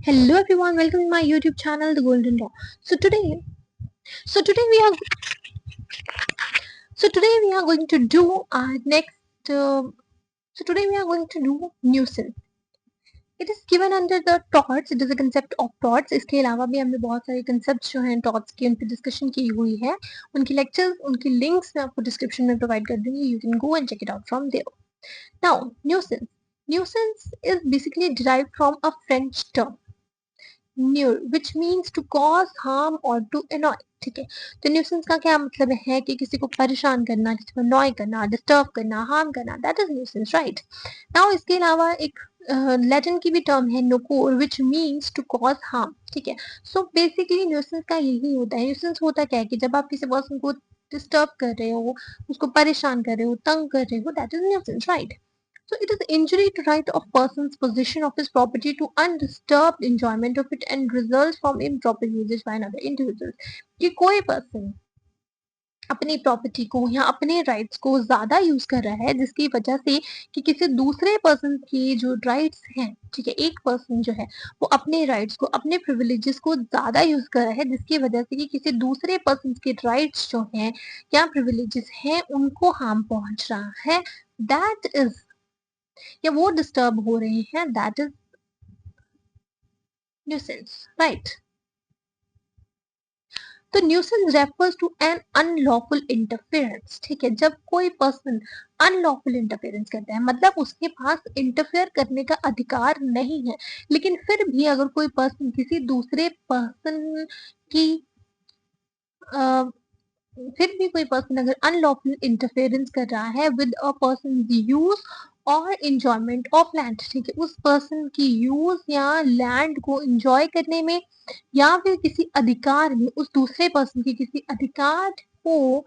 Hello everyone, welcome to my YouTube channel, The Golden Law. So today, so today we are, so today we are going to do our next. So today we are going to do nuisance. It is given under the thoughts. It is a concept of thoughts. इसके अलावा भी हमने बहुत सारे concepts जो हैं thoughts की उन पे discussion की हुई है. उनकी lectures, उनकी links मैं आपको description में provide कर दूंगी. You can go and check it out from there. Now, nuisance. Nuisance is basically derived from a French term. न्यूर which means to cause harm और टू annoy. ठीक है, तो न्यूसेंस का क्या मतलब है कि किसी को परेशान करना, किसी को annoy करना, डिस्टर्ब करना, हार्म करना, that is nuisance, right. Now इसके अलावा एक लैटिन की भी टर्म है नोकोर which means to cause harm. ठीक है, सो बेसिकली न्यूसेंस का यही होता है. न्यूसेंस होता क्या है कि जब आप किसी पर्सन को डिस्टर्ब कर रहे हो, उसको परेशान कर रहे हो, तंग कर रहे हो, that is nuisance, right. So it is injury to right of person's possession of his property to undisturbed enjoyment of it and results from improper usage by another individual. कि कोई पर्सन अपनी प्रॉपर्टी को या अपने rights को ज्यादा use कर रहा है जिसकी वजह से कि किसी दूसरे पर्सन के जो राइट्स हैं, ठीक है, एक पर्सन जो है वो अपने राइट्स को, अपने प्रिविलेजेस को ज्यादा यूज कर रहा है जिसकी वजह से कि किसी दूसरे पर्सन के राइट्स जो हैं या प्रिविलेजेस हैं उनको हार्म पहुंच रहा है, दैट इज, या वो डिस्टर्ब हो रहे हैं, दैट इज न्यूसेंस, राइट. तो nuisance refers to an unlawful interference. ठीक है, जब कोई पर्सन अनलॉफुल इंटरफेरेंस करता है मतलब उसके पास इंटरफेयर करने का अधिकार नहीं है, लेकिन फिर भी अगर कोई पर्सन किसी दूसरे पर्सन की फिर भी कोई पर्सन अगर अनलॉफुल इंटरफेरेंस कर रहा है विद अ पर्सन यूज और इंजॉयमेंट ऑफ लैंड, ठीक है, उस पर्सन की यूज या लैंड को इंजॉय करने में या फिर किसी अधिकार में, उस दूसरे पर्सन के किसी अधिकार को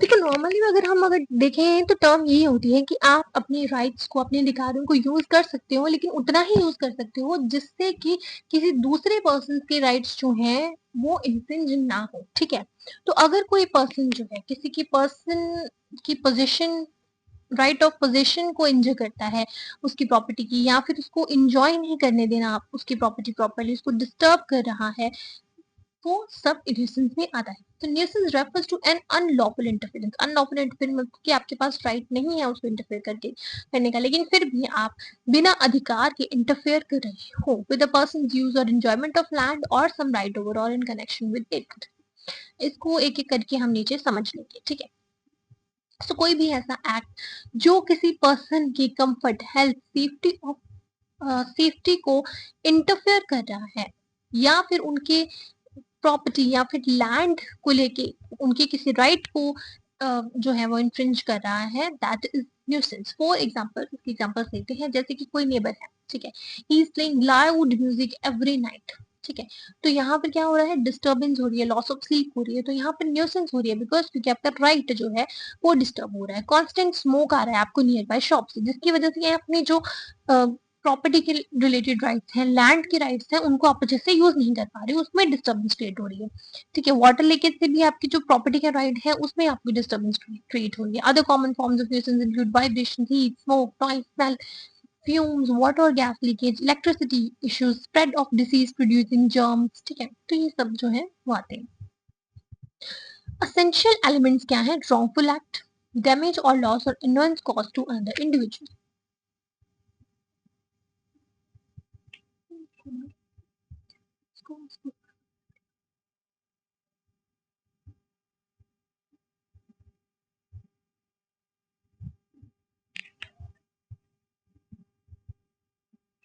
देखो नॉर्मली अगर देखें तो टर्म यही होती है कि आप अपनी राइट्स को, अपने अधिकारों को यूज कर सकते हो, लेकिन उतना ही यूज कर सकते हो जिससे कि किसी दूसरे पर्सन के राइट्स जो हैं वो इन्फ्रिंज ना हो. ठीक है, तो अगर कोई पर्सन जो है किसी की पर्सन की पोजीशन, राइट ऑफ पोजीशन को इंजर करता है उसकी प्रॉपर्टी की, या फिर उसको इंजॉय नहीं करने देना आप उसकी प्रॉपर्टी प्रॉपर्ली, उसको डिस्टर्ब कर रहा है, वो सब न्यूसेंस में आता है. तो nuisance refers to an unlawful interference. Unlawful interference मतलब कि आपके पास राइट नहीं है उसको इंटरफेयर करने का, लेकिन फिर भी आप बिना अधिकार के इंटरफेयर कर रहे हो विद अ पर्सनस यूज और एंजॉयमेंट ऑफ लैंड और सम राइट ओवर और इन कनेक्शन विद इट. इसको एक एक करके हम नीचे समझ लेंगे. ठीक है, तो कोई भी ऐसा एक्ट जो किसी पर्सन की कंफर्ट, हेल्थ, सेफ्टी को इंटरफेयर कर रहा है या फिर उनके प्रॉपर्टी या फिर लैंड को लेके उनके किसी राइट को जो है वो इन्फ्रिंज कर रहा है, that is nuisance. For example, इसकी एग्जांपल्स लेते हैं. जैसे कि कोई नेबर है, ठीक है, he is playing loud music every night. ठीक है, तो यहाँ पर क्या हो रहा है, डिस्टर्बेंस हो रही है, लॉस ऑफ स्लीप हो रही है, तो यहाँ पर न्यूसेंस हो रही है बिकॉज क्योंकि आपका राइट जो है वो डिस्टर्ब हो रहा है. कॉन्स्टेंट स्मोक आ रहा है आपको नियर बाय शॉप से जिसकी वजह से अपनी जो प्रॉपर्टी के रिलेटेड राइट्स हैं, लैंड के राइट्स हैं, उनको आप अच्छे से यूज नहीं कर पा रहे हो, उसमें डिस्टर्बेंस क्रिएट हो रही है. ठीक है, वाटर लीकेज से भी आपकी जो प्रॉपर्टी का राइट है उसमें आपकी डिस्टर्बेंस क्रिएट हो रही है. Other common forms of nuisance include vibration, heat, smoke, noise, smell, fumes, water और gas leakage, electricity issues, spread of disease producing germs. ठीक है, तो ये सब जो है वो आते हैं. असेंशियल एलिमेंट्स क्या है, रॉन्गफुल एक्ट, डैमेज और लॉस और annoyance cause to another individual.